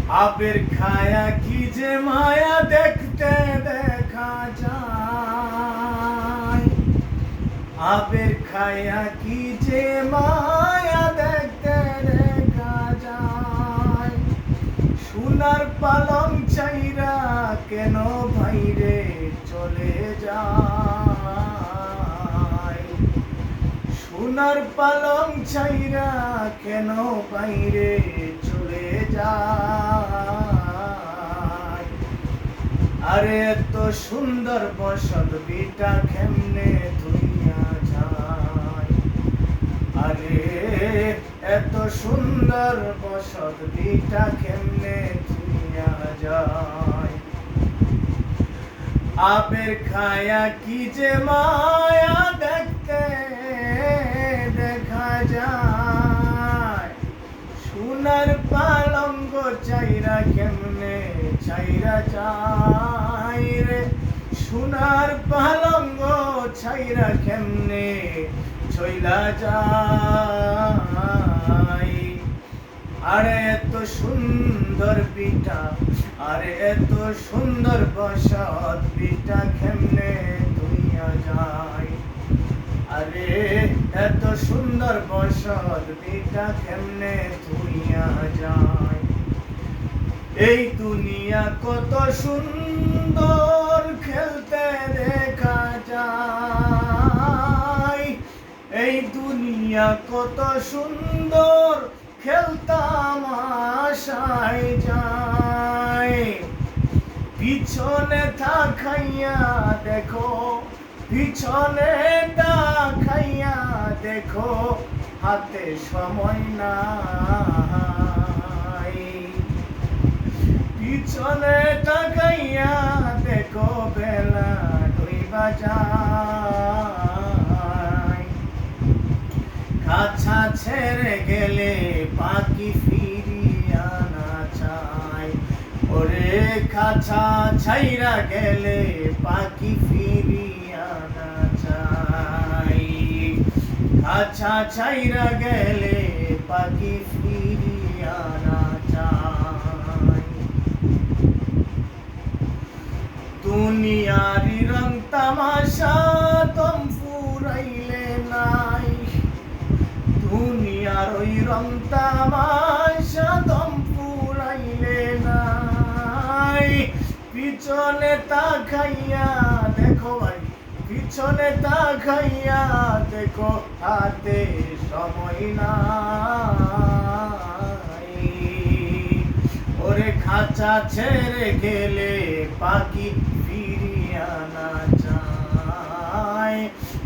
আবের খায়া কি যে মায়া দেখতে দেখা যায়, আবের খায়া কি যে মায়া দেখতে দেখা যায়। সোনার পালং চাইরা কেন ভাইরে চলে যায়, সোনার পালং চাইরা কেন বাইরে চলে যায়। আরে এত সুন্দর বসত বিটা কেমনে ধুইয়া যায়, আরে এত সুন্দর বসত বিটা কেমনে ধুইয়া যায়। আবের খায়া কি যে মায়া দেখতে দেখা যায়, সোনার পালঙ্গ চাইরা কেমনে চাইরা যায় রে, সোনার পালঙ্গ চাইরা কেমনে চইলা যায়। আরে এত সুন্দর পিঠা, আরে এত সুন্দর বসত পিঠা কেমনে ধুইয়া যায়, আরে এত সুন্দর বসত পিঠা কেমনে ধুইয়া যায়। এই দুনিয়া কত সুন্দর খেলতে দেখা যায়, এই দুনিয়া কত সুন্দর খেলতাম আশায় যায়। পিছনে তাকাইয়া দেখো, পিছনে তাকাইয়া দেখো, হাতে সময় নাই। পিছনে তাকাইয়া দেখো বেলা ডুইবা যায়। কাছা ছেড়ে গেলে পাখি ফিরিয়া না চায়, ওরে কাছা ছাইরা গেলে পাখি ফিরিয়া না চায়। কাছা ছাইরা গেলে পাখি ফিরিয়া না চায়। দুনিয়ারি রং তামাশা দম ফুরাইলে নাই, দুনিয়ার ওই রং তামাশা দম ফুরাইলে নাই। পিছনে তাকাইয়া দেখো ভাই, পিছনে তাকাইয়া দেখো, হাতে সময় নাই। ওরে খাঁচা ছেড়ে গেলে পাখি ফিরিয়া না যায়,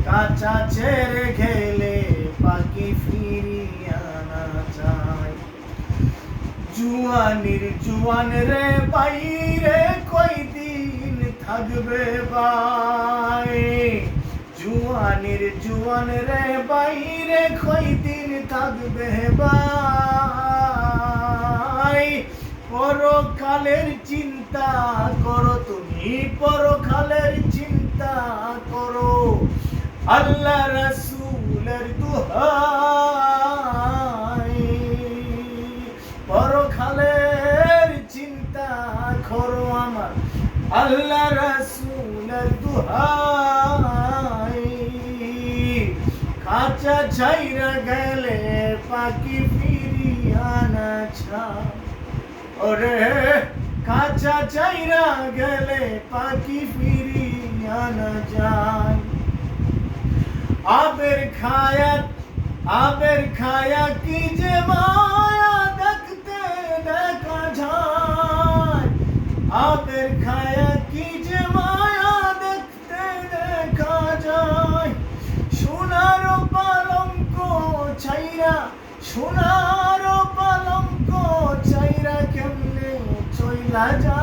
কাঁচা ছেড়ে গেলে পাখি ফিরিয়া না যায়। জুয়ানির জুয়ান রে বাইরে কয়দিন থাকবে ভাই, জুয়ানির জুয়ান রে বাইরে কয়দিন থাকবে ভাই। পরকালের চিন্তা করো তুমি, পরকালের চিন্তা করো, আল্লাহ রাসূলের দোহাই। পরকালের চিন্তা করো আমার, আল্লাহ রাসূলের দোহাই। কাঁচা ছাইরা গেলে পাখি ফিরিয়া না চায়, ওরে কাঁচা ছাইরা গেলে পাখি ফিরিয়া না যায়। আবের খায়া, আবের খায়া কি যে মায়া দেখতে দেখা যায়, আবের খায়া কি যে মায়া দেখতে দেখা যায়। সোনার পালঙ্ক ছাইরা, সোনার পালঙ্ক ছাইরা কেমনে চইলা যায়।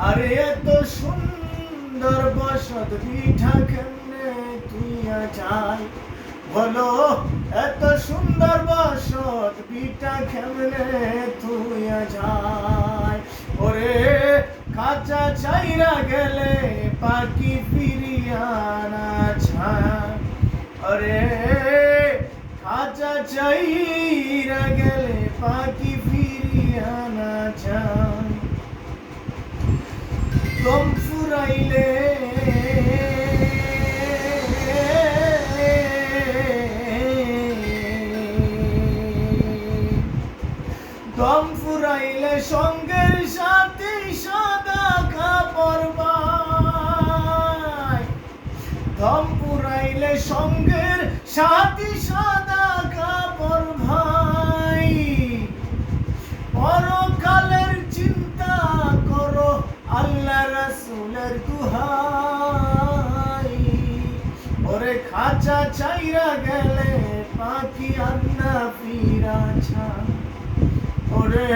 আরে এত সুন্দর বসত পিঠা কেমনে তুইয়া যায়, বলো এত সুন্দর বসত পিঠা কেমনে তুইয়া যায়। ওরে কাঁচা ছাইরা গেলে পাখি ফিরিয়া না চায়, আরে কাঁচা চাইরা গেলে পাখি ফিরিয়া না যায় দম ফুরাইলে দম ফুরাইলে সঙ্গের সাথে সাদা কাপড় বাই দম ফুরাইলে সঙ্গের সাথে সাদা কাপড় ভাই পরকালের চিন্তা করো আল্লাহ রাসূলের দুহাই ওরে খাঁচা চাইরা গেলে পাখি আন্না ফিরা ছায় ওরে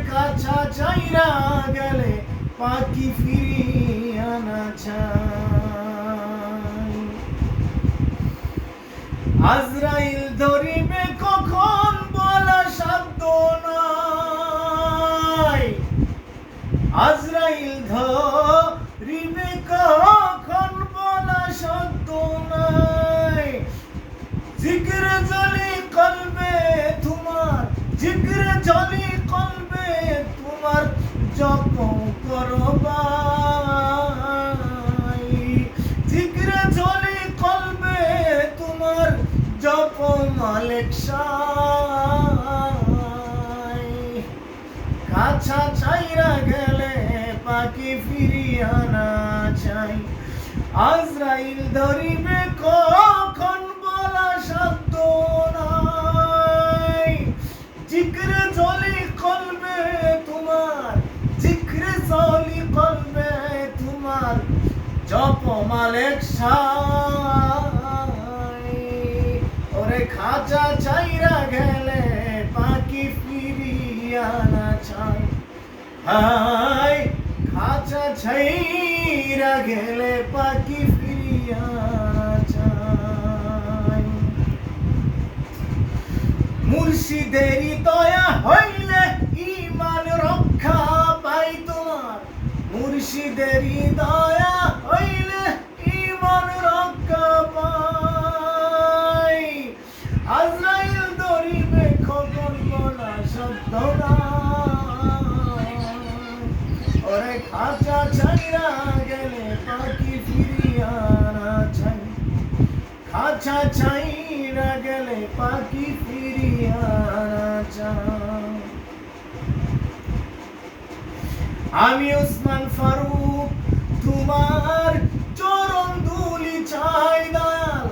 কাছা চাইরা গেলে পাখি ফিরিয়া না চায় আজরাইল ধরিবে কখন বলা শব্দ নাই আজরাইল ধরিবে কখন বলা শব্দ নাই জিকির জলি কলবে তোমার জিকির জলি কলবে তোমার জপ করো ভাই জিকির জলি কলবে তোমার জপ মালিক সাই কাছা চাইরা গেলে পাখি ফিরিয়া না চাই আজরাইল ধরিবে কখন বলা শব্দ নাই জিক্রে জলি কলবে তোমার জিক্রে জলি কলবে তোমার জপ মালিক সাই ওরে খাঁচা চাইরা গেলে পাখি ফিরিয়া না চাই হাই খাঁচা ছাইরা গেলে পাখি ফিরিয়া না চাই মুর্শিদেরই দয়া হইলে ঈমান রক্ষা পাই তোমার মুর্শিদেরই দয়া হইলে ঈমান রক্ষা পাই আজরাইল ধরিবে খবর বলা শব্দ নাই ওরে খাঁচা ছাইরা গেলে পাখি ফিরিয়া না চাই খাঁচা ছাইরা গেলে পাখি ফিরিয়া না চাই আমি ওসমান ফারুক তোমার চরণ ধুলি চাই দয়াল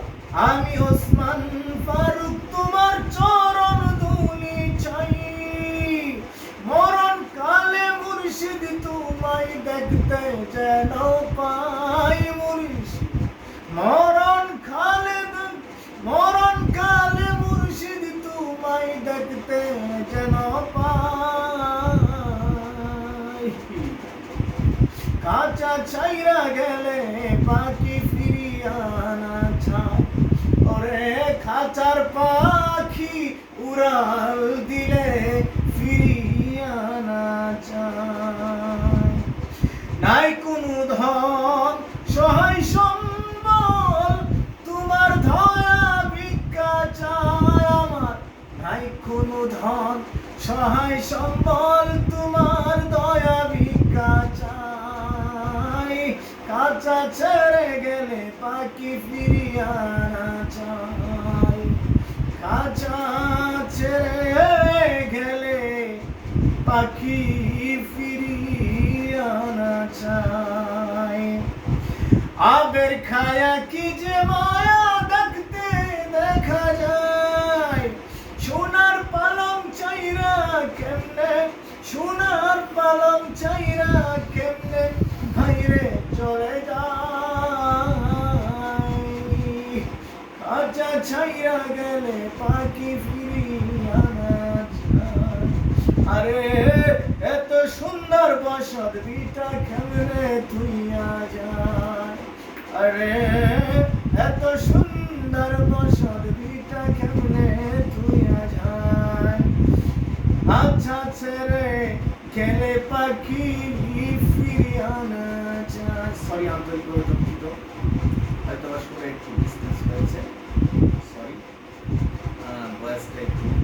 আমি ওসমান ফারুক তোমার চরণ ধুলি চাই মরণ কালে মুর্শিদ তোমায় দেখতে যেন পাই মুর্শিদ মরণ কালে মুর্শিদ তোমায় দেখতে যেন পাই কাঁচা ছাইরা গেলে পাখি ফিরিয়া না চায় ওরে খাঁচার পাখি উড়াল দিলে ফিরিয়া না চায় নাই কোনো ধন সহায় সম্বল তোমার দয়া ভিক্ষা চায় আমার নাই কোনো ধন সহায় সম্বল তোমার দয়া ভিক্ষা চায় কাঁচা ছেড়ে গেলে পাখি ফিরিয়া না চায় কাঁচা ছেড়ে গেলে পাখি ফিরিয়া না চায় আবের খায়া কি যে মায়া দেখতে দেখা যায় সোনার পালং চাইরা কেমনে সোনার পালং চাইরা কেমনে ভাইরে চলে যায় কাঁচা ছাইরা গেলে পাখি ফিরিয়া না চায় আরে এত সুন্দর বসত বিটা কেমনে তুইয়া যায় আরে এত সুন্দর বসত বিটা কেমনে তুইয়া যায় আচ্ছা ছেড়ে গেলে পাখি ফিরিয়া না যায় সরি আন্তরিকভাবে দুঃখিত হয়তো আসলে একটু ডিসটেন্স হয়েছে সরি কাজটা একটু